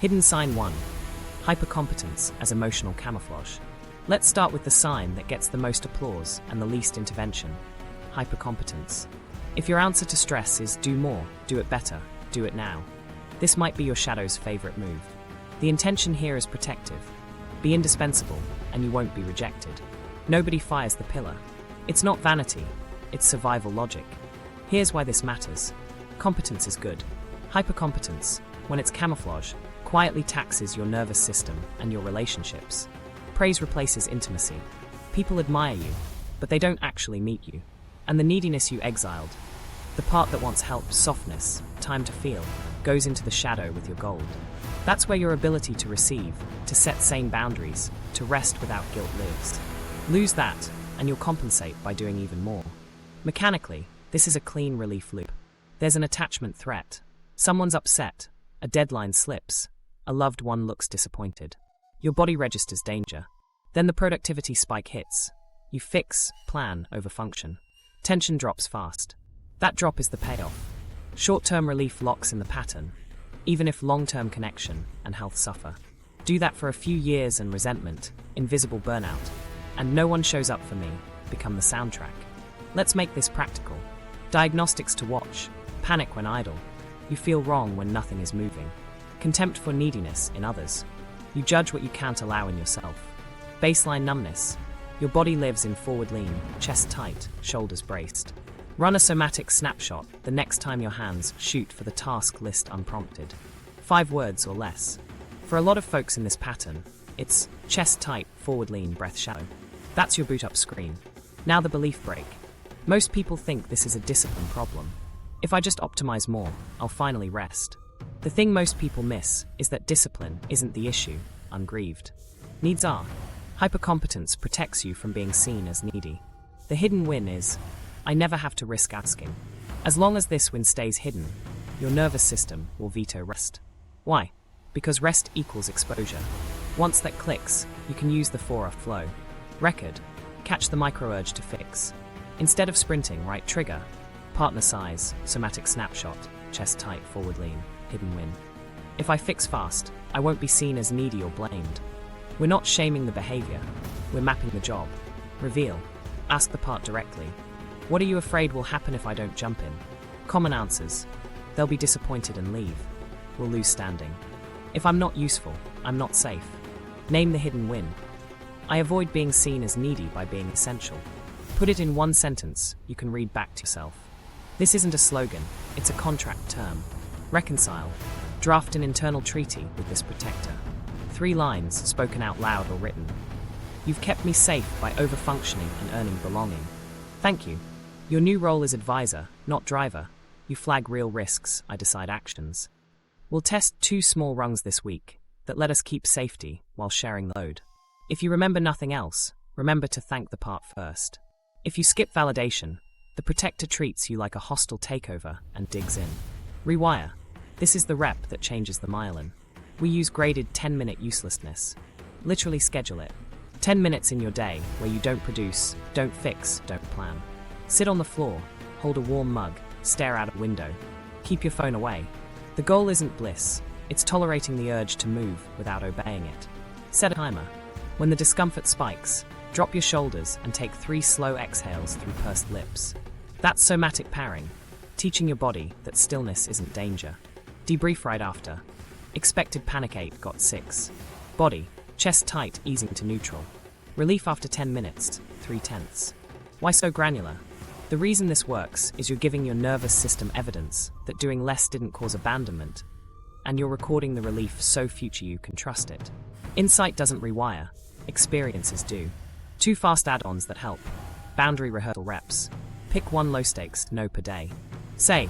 Hidden sign 1. Hyper-competence as emotional camouflage. Let's start with the sign that gets the most applause and the least intervention. Hyper-competence. If your answer to stress is do more, do it better, do it now, this might be your shadow's favorite move. The intention here is protective. Be indispensable, and you won't be rejected. Nobody fires the pillar. It's not vanity, it's survival logic. Here's why this matters. Competence is good. Hyper-competence, when it's camouflage, quietly taxes your nervous system and your relationships. Praise replaces intimacy. People admire you, but they don't actually meet you. And the neediness you exiled, the part that wants help, softness, time to feel, goes into the shadow with your gold. That's where your ability to receive, to set sane boundaries, to rest without guilt lives. Lose that, and you'll compensate by doing even more. Mechanically, this is a clean relief loop. There's an attachment threat. Someone's upset, a deadline slips, a loved one looks disappointed. Your body registers danger. Then the productivity spike hits. You fix, plan over function. Tension drops fast. That drop is the payoff. Short-term relief locks in the pattern, even if long-term connection and health suffer. Do that for a few years and resentment, invisible burnout, and no one shows up for me, become the soundtrack. Let's make this practical. Diagnostics to watch. Panic when idle. You feel wrong when nothing is moving. Contempt for neediness in others. You judge what you can't allow in yourself. Baseline numbness. Your body lives in forward lean, chest tight, shoulders braced. Run a somatic snapshot the next time your hands shoot for the task list unprompted. 5 words or less. For a lot of folks in this pattern, it's chest tight, forward lean, breath shallow. That's your boot up screen. Now the belief break. Most people think this is a discipline problem. If I just optimize more, I'll finally rest. The thing most people miss is that discipline isn't the issue, ungrieved. Needs are. Hypercompetence protects you from being seen as needy. The hidden win is, I never have to risk asking. As long as this win stays hidden, your nervous system will veto rest. Why? Because rest equals exposure. Once that clicks, you can use the 4-off flow. Record. Catch the micro-urge to fix. Instead of sprinting, right trigger. Partner size, somatic snapshot, chest tight, forward lean, hidden win. If I fix fast, I won't be seen as needy or blamed. We're not shaming the behavior. We're mapping the job. Reveal. Ask the part directly. What are you afraid will happen if I don't jump in? Common answers. They'll be disappointed and leave. We'll lose standing. If I'm not useful, I'm not safe. Name the hidden win. I avoid being seen as needy by being essential. Put it in one sentence you can read back to yourself. This isn't a slogan, it's a contract term. Reconcile. Draft an internal treaty with this protector. 3 lines spoken out loud or written. You've kept me safe by overfunctioning and earning belonging. Thank you. Your new role is advisor, not driver. You flag real risks, I decide actions. We'll test 2 small rungs this week that let us keep safety while sharing the load. If you remember nothing else, remember to thank the part first. If you skip validation, the protector treats you like a hostile takeover and digs in. Rewire. This is the rep that changes the myelin. We use graded 10-minute uselessness. Literally schedule it. 10 minutes in your day where you don't produce, don't fix, don't plan. Sit on the floor, hold a warm mug, stare out a window. Keep your phone away. The goal isn't bliss, it's tolerating the urge to move without obeying it. Set a timer. When the discomfort spikes, drop your shoulders and take 3 slow exhales through pursed lips. That's somatic pairing, teaching your body that stillness isn't danger. Debrief right after. Expected panic 8 got 6. Body, chest tight, easing to neutral. Relief after 10 minutes, 3/10. Why so granular? The reason this works is you're giving your nervous system evidence that doing less didn't cause abandonment, and you're recording the relief so future you can trust it. Insight doesn't rewire, experiences do. 2 fast add-ons that help. Boundary rehearsal reps. Pick 1 low stakes, no per day. Say,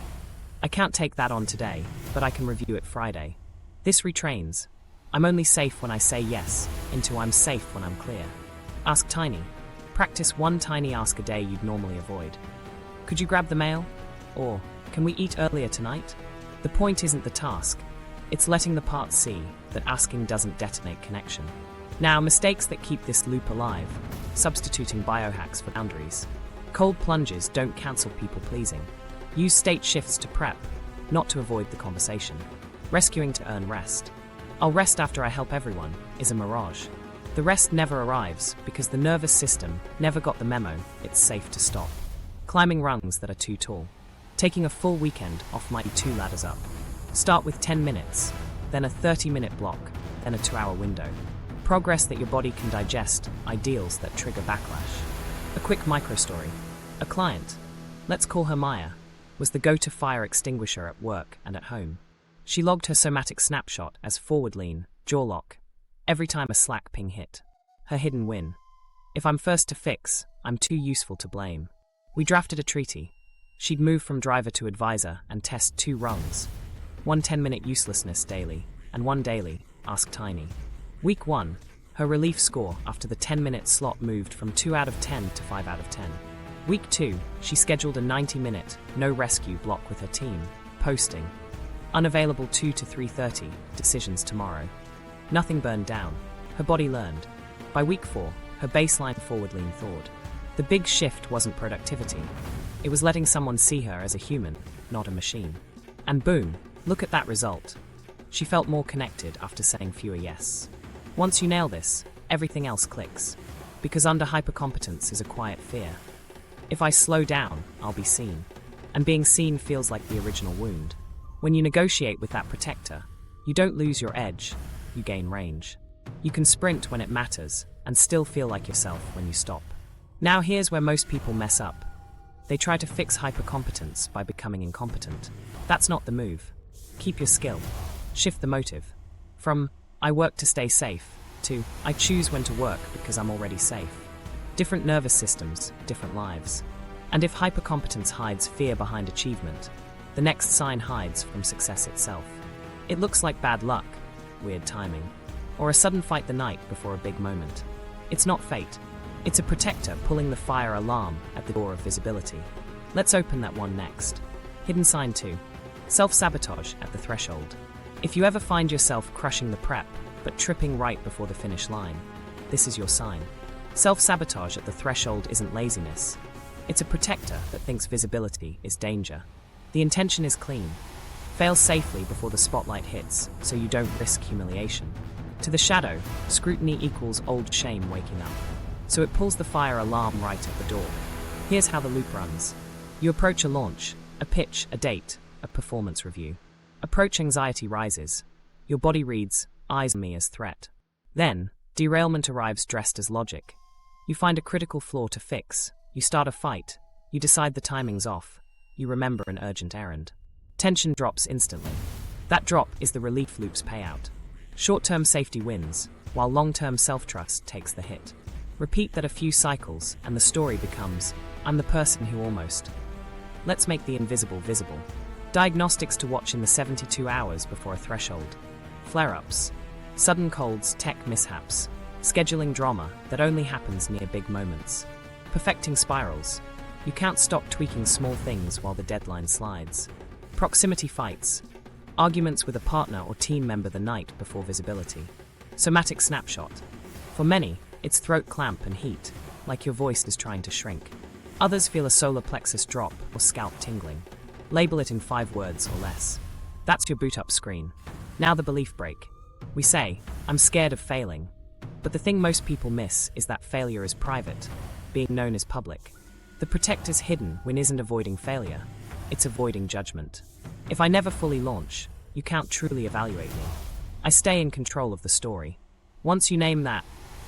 I can't take that on today, but I can review it Friday. This retrains. I'm only safe when I say yes, into I'm safe when I'm clear. Ask tiny. Practice 1 tiny ask a day you'd normally avoid. Could you grab the mail? Or, can we eat earlier tonight? The point isn't the task. It's letting the part see that asking doesn't detonate connection. Now, mistakes that keep this loop alive. Substituting biohacks for boundaries. Cold plunges don't cancel people pleasing. Use state shifts to prep, not to avoid the conversation. Rescuing to earn rest. "I'll rest after I help everyone," is a mirage. The rest never arrives because the nervous system never got the memo it's safe to stop. Climbing rungs that are too tall. Taking a full weekend off might be 2 ladders up. Start with 10 minutes, then a 30-minute block, then a 2-hour window. Progress that your body can digest, ideals that trigger backlash. A quick micro-story. A client, let's call her Maya, was the go-to fire extinguisher at work and at home. She logged her somatic snapshot as forward lean, jaw lock, every time a Slack ping hit. Her hidden win. If I'm first to fix, I'm too useful to blame. We drafted a treaty. She'd move from driver to advisor and test 2 rungs. 1 10-minute uselessness daily, and 1 daily, ask tiny. Week 1, her relief score after the 10-minute slot moved from 2 out of 10 to 5 out of 10. Week 2, she scheduled a 90-minute, no rescue block with her team, posting. Unavailable 2 to 3:30, decisions tomorrow. Nothing burned down. Her body learned. By week 4, her baseline forward lean thawed. The big shift wasn't productivity. It was letting someone see her as a human, not a machine. And boom, look at that result. She felt more connected after saying fewer yes. Once you nail this, everything else clicks. Because under hyper-competence is a quiet fear. If I slow down, I'll be seen. And being seen feels like the original wound. When you negotiate with that protector, you don't lose your edge, you gain range. You can sprint when it matters and still feel like yourself when you stop. Now here's where most people mess up. They try to fix hyper-competence by becoming incompetent. That's not the move. Keep your skill. Shift the motive. From, I work to stay safe, to, I choose when to work because I'm already safe. Different nervous systems, different lives. And if hyper-competence hides fear behind achievement, the next sign hides from success itself. It looks like bad luck, weird timing, or a sudden fight the night before a big moment. It's not fate. It's a protector pulling the fire alarm at the door of visibility. Let's open that one next. Hidden sign 2. Self-sabotage at the threshold. If you ever find yourself crushing the prep, but tripping right before the finish line, this is your sign. Self-sabotage at the threshold isn't laziness. It's a protector that thinks visibility is danger. The intention is clean. Fail safely before the spotlight hits, so you don't risk humiliation. To the shadow, scrutiny equals old shame waking up. So it pulls the fire alarm right at the door. Here's how the loop runs. You approach a launch, a pitch, a date, a performance review. Approach anxiety rises. Your body reads, eyes on me as threat. Then, derailment arrives dressed as logic. You find a critical flaw to fix. You start a fight. You decide the timing's off. You remember an urgent errand. Tension drops instantly. That drop is the relief loop's payout. Short-term safety wins, while long-term self-trust takes the hit. Repeat that a few cycles, and the story becomes, I'm the person who almost. Let's make the invisible visible. Diagnostics to watch in the 72 hours before a threshold. Flare-ups. Sudden colds, tech mishaps. Scheduling drama that only happens near big moments. Perfecting spirals. You can't stop tweaking small things while the deadline slides. Proximity fights. Arguments with a partner or team member the night before visibility. Somatic snapshot. For many, it's throat clamp and heat, like your voice is trying to shrink. Others feel a solar plexus drop or scalp tingling. Label it in 5 words or less. That's your boot-up screen. Now the belief break. We say, I'm scared of failing. But the thing most people miss is that failure is private, being known as public. The protector's hidden win isn't avoiding failure, it's avoiding judgment. If I never fully launch, you can't truly evaluate me. I stay in control of the story. Once you name that,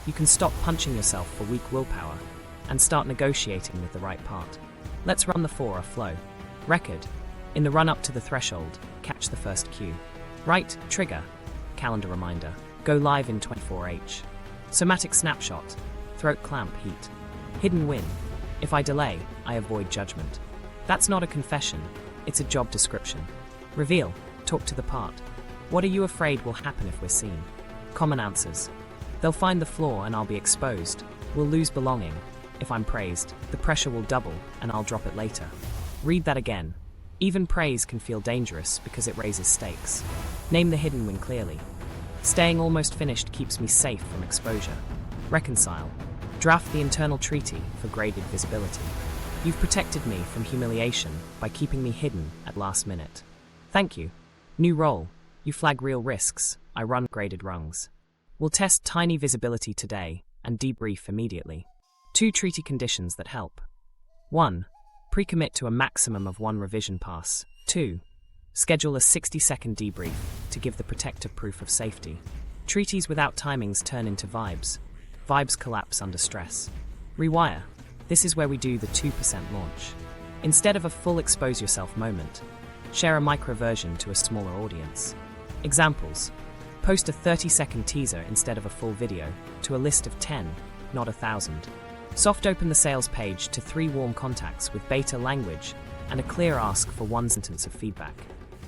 you can stop punching yourself for weak willpower and start negotiating with the right part. Let's run the 4 flow. Record. In the run-up to the threshold, catch the first cue. Right, trigger. Calendar reminder. Go live in 24H. Somatic snapshot. Throat clamp heat. Hidden win. If I delay, I avoid judgment. That's not a confession, it's a job description. Reveal. Talk to the part. What are you afraid will happen if we're seen? Common answers. They'll find the flaw and I'll be exposed. We'll lose belonging. If I'm praised, the pressure will double and I'll drop it later. Read that again. Even praise can feel dangerous because it raises stakes. Name the hidden win clearly. Staying almost finished keeps me safe from exposure. Reconcile. Draft the internal treaty for graded visibility. You've protected me from humiliation by keeping me hidden at last minute. Thank you. New role. You flag real risks, I run graded rungs. We'll test tiny visibility today and debrief immediately. 2 treaty conditions that help. 1. Pre-commit to a maximum of 1 revision pass. 2. Schedule a 60-second debrief to give the protector proof of safety. Treaties without timings turn into vibes. Vibes collapse under stress. Rewire. This is where we do the 2% launch. Instead of a full expose yourself moment, share a micro version to a smaller audience. Examples. Post a 30-second teaser instead of a full video to a list of 10, not 1,000. Soft open the sales page to 3 warm contacts with beta language and a clear ask for 1 sentence of feedback.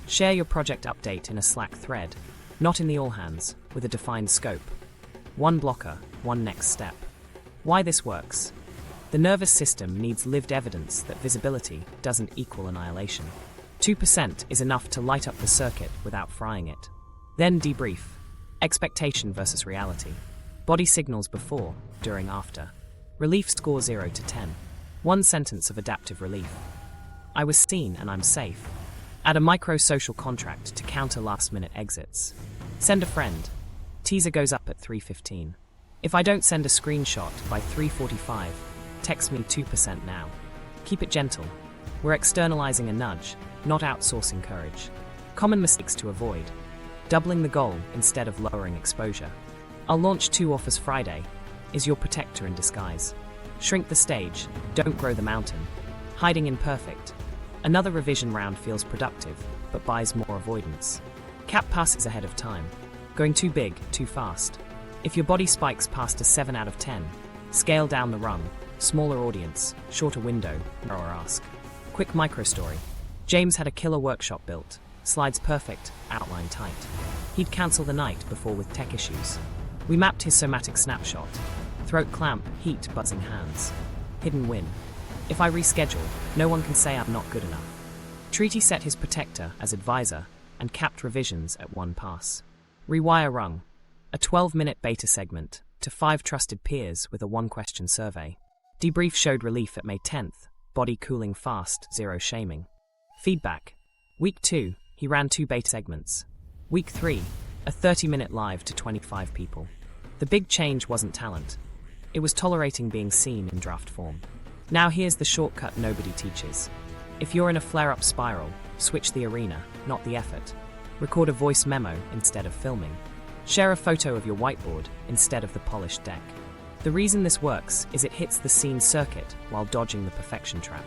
Share your project update in a Slack thread, not in the all hands, with a defined scope. 1 blocker, 1 next step. Why this works? The nervous system needs lived evidence that visibility doesn't equal annihilation. 2% is enough to light up the circuit without frying it. Then debrief. Expectation versus reality. Body signals before, during, after. Relief score 0 to 10. 1 sentence of adaptive relief. I was seen and I'm safe. Add a micro-social contract to counter last-minute exits. Send a friend. Teaser goes up at 3:15. If I don't send a screenshot by 3:45, text me 2% now. Keep it gentle. We're externalizing a nudge, not outsourcing courage. Common mistakes to avoid. Doubling the goal instead of lowering exposure. I'll launch 2 offers Friday. Is your protector in disguise. Shrink the stage, don't grow the mountain. Hiding imperfect. Another revision round feels productive, but buys more avoidance. Cap passes ahead of time. Going too big, too fast. If your body spikes past a 7 out of 10, scale down the rung. Smaller audience, shorter window, narrower ask. Quick micro story. James had a killer workshop built. Slides perfect, outline tight. He'd cancel the night before with tech issues. We mapped his somatic snapshot. Throat clamp, heat, buzzing hands. Hidden win. If I reschedule, no one can say I'm not good enough. Treaty set his protector as advisor and capped revisions at 1 pass. Rewire rung. A 12-minute beta segment to 5 trusted peers with a 1-question survey. Debrief showed relief at May 10th. Body cooling fast, 0 shaming. Feedback. Week 2, he ran 2 beta segments. Week 3, a 30-minute live to 25 people. The big change wasn't talent. It was tolerating being seen in draft form. Now here's the shortcut nobody teaches. If you're in a flare-up spiral, switch the arena, not the effort. Record a voice memo instead of filming. Share a photo of your whiteboard instead of the polished deck. The reason this works is it hits the scene circuit while dodging the perfection trap.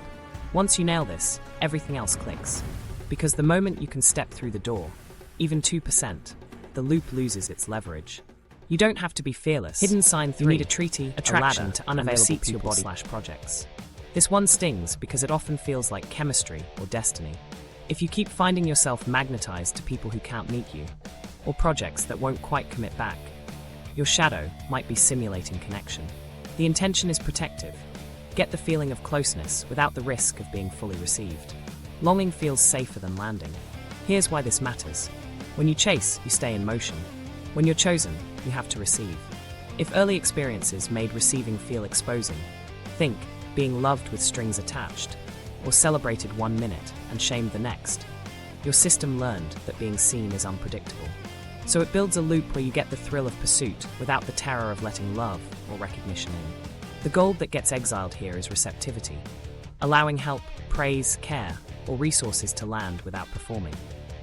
Once you nail this, everything else clicks. Because the moment you can step through the door, even 2%, the loop loses its leverage. You don't have to be fearless. Hidden sign 3. You need a treaty, attraction to unavailable people your body projects. This one stings because it often feels like chemistry or destiny. If you keep finding yourself magnetized to people who can't meet you, or projects that won't quite commit back, your shadow might be simulating connection. The intention is protective. Get the feeling of closeness without the risk of being fully received. Longing feels safer than landing. Here's why this matters. When you chase, you stay in motion. When you're chosen, you have to receive. If early experiences made receiving feel exposing, think being loved with strings attached, or celebrated 1 minute and shamed the next. Your system learned that being seen is unpredictable. So it builds a loop where you get the thrill of pursuit without the terror of letting love or recognition in. The gold that gets exiled here is receptivity, allowing help, praise, care, or resources to land without performing.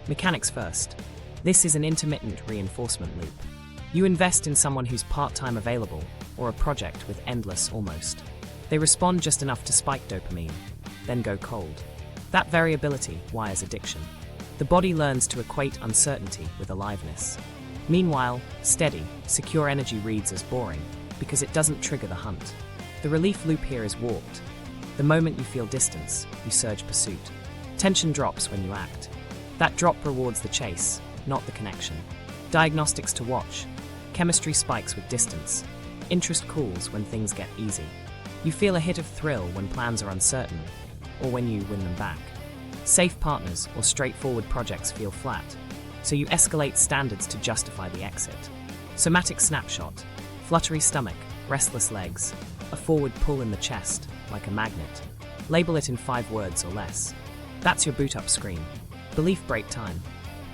Mechanics first. This is an intermittent reinforcement loop. You invest in someone who's part-time available, or a project with endless almost. They respond just enough to spike dopamine, then go cold. That variability wires addiction. The body learns to equate uncertainty with aliveness. Meanwhile, steady, secure energy reads as boring, because it doesn't trigger the hunt. The relief loop here is warped. The moment you feel distance, you surge pursuit. Tension drops when you act. That drop rewards the chase, not the connection. Diagnostics to watch. Chemistry spikes with distance. Interest cools when things get easy. You feel a hit of thrill when plans are uncertain, or when you win them back. Safe partners or straightforward projects feel flat, so you escalate standards to justify the exit. Somatic snapshot. Fluttery stomach, restless legs, a forward pull in the chest, like a magnet. Label it in 5 words or less. That's your boot-up screen. Belief break time.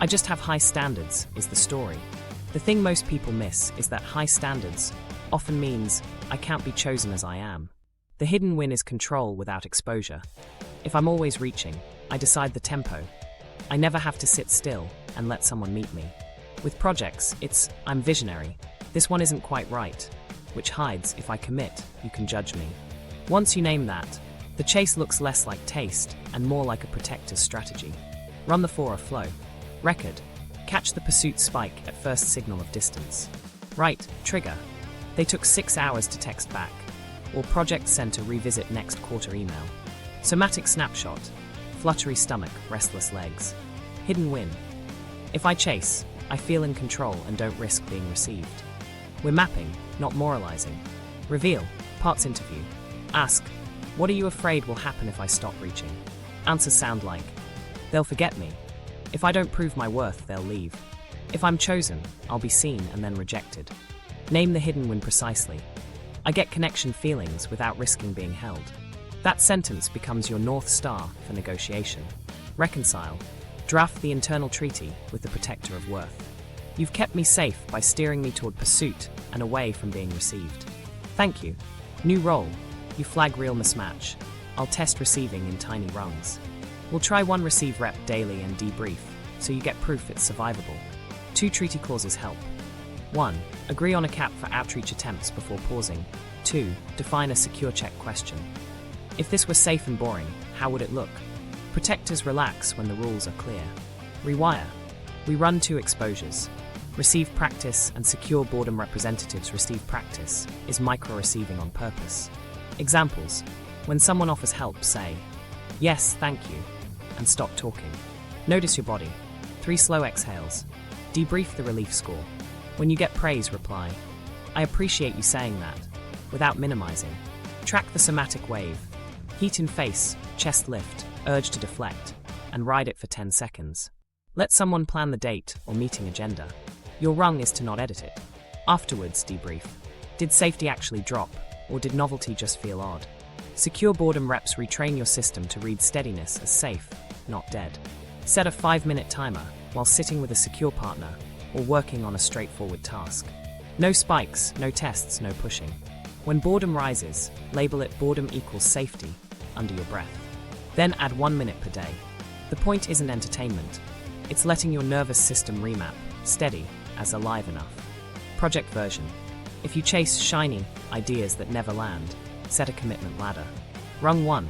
I just have high standards, is the story. The thing most people miss is that high standards often means I can't be chosen as I am. The hidden win is control without exposure. If I'm always reaching, I decide the tempo. I never have to sit still and let someone meet me. With projects, it's I'm visionary. This one isn't quite right, which hides if I commit, you can judge me. Once you name that, the chase looks less like taste and more like a protector's strategy. Run the for or flow. Record. Catch the pursuit spike at first signal of distance. Write. Trigger. They took 6 hours to text back. Or project sent to revisit next quarter email. Somatic snapshot. Fluttery stomach, restless legs. Hidden win. If I chase, I feel in control and don't risk being received. We're mapping, not moralizing. Reveal. Parts interview. Ask. What are you afraid will happen if I stop reaching? Answers sound like, they'll forget me. If I don't prove my worth, they'll leave. If I'm chosen, I'll be seen and then rejected. Name the hidden win precisely. I get connection feelings without risking being held. That sentence becomes your North Star for negotiation. Reconcile. Draft the internal treaty with the protector of worth. You've kept me safe by steering me toward pursuit and away from being received. Thank you. New role. You flag real mismatch. I'll test receiving in tiny rungs. We'll try 1 receive rep daily and debrief, so you get proof it's survivable. 2 treaty clauses help. 1. Agree on a cap for outreach attempts before pausing. 2. Define a secure check question. If this were safe and boring, how would it look? Protectors relax when the rules are clear. Rewire. We run 2 exposures. Receive practice and secure boredom representatives receive practice is micro-receiving on purpose. Examples. When someone offers help, say, yes, thank you, and stop talking. Notice your body. 3 slow exhales. Debrief the relief score. When you get praise, reply, I appreciate you saying that, without minimizing. Track the somatic wave. Heat in face, chest lift, urge to deflect, and ride it for 10 seconds. Let someone plan the date or meeting agenda. Your rung is to not edit it. Afterwards, debrief. Did safety actually drop, or did novelty just feel odd? Secure boredom reps retrain your system to read steadiness as safe, not dead. Set a 5-minute timer while sitting with a secure partner or working on a straightforward task. No spikes, no tests, no pushing. When boredom rises, label it boredom equals safety under your breath. Then add 1 minute per day. The point isn't entertainment. It's letting your nervous system remap, steady as alive enough. Project version. If you chase shiny ideas that never land, set a commitment ladder. Rung 1.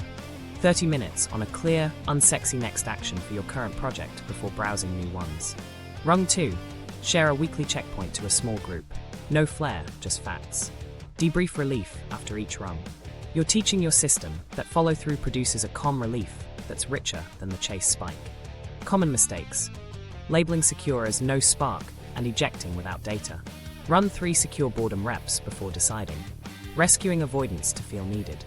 30 minutes on a clear, unsexy next action for your current project before browsing new ones. Rung 2. Share a weekly checkpoint to a small group. No flair, just facts. Debrief relief after each rung. You're teaching your system that follow-through produces a calm relief that's richer than the chase spike. Common mistakes. Labeling secure as no spark and ejecting without data. Run 3 secure boredom reps before deciding. Rescuing avoidance to feel needed.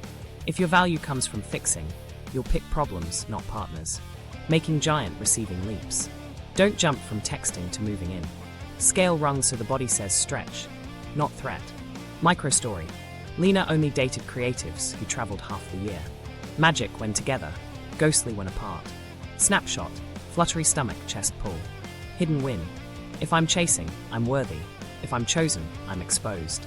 If your value comes from fixing, you'll pick problems, not partners. Making giant receiving leaps. Don't jump from texting to moving in. Scale rungs so the body says stretch, not threat. Micro-story. Lena only dated creatives who traveled half the year. Magic when together, ghostly when apart. Snapshot. Fluttery stomach, chest pull. Hidden win. If I'm chasing, I'm worthy. If I'm chosen, I'm exposed.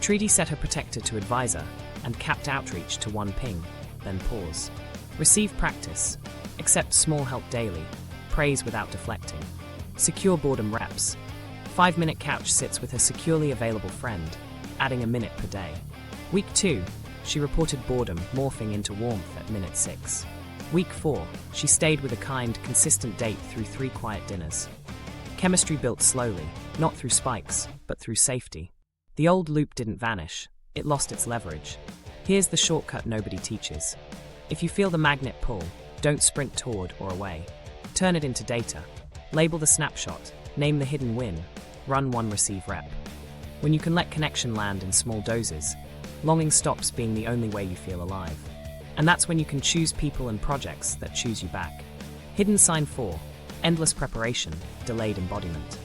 Treaty set her protector to advisor and capped outreach to 1 ping, then pause. Receive practice. Accept small help daily. Praise without deflecting. Secure boredom reps. 5-minute couch sits with her securely available friend, adding a minute per day. Week 2, she reported boredom morphing into warmth at minute 6. Week 4, she stayed with a kind, consistent date through 3 quiet dinners. Chemistry built slowly, not through spikes, but through safety. The old loop didn't vanish, it lost its leverage. Here's the shortcut nobody teaches. If you feel the magnet pull, don't sprint toward or away. Turn it into data. Label the snapshot, name the hidden win, run 1 receive rep. When you can let connection land in small doses, longing stops being the only way you feel alive. And that's when you can choose people and projects that choose you back. Hidden sign 4, endless preparation, delayed embodiment.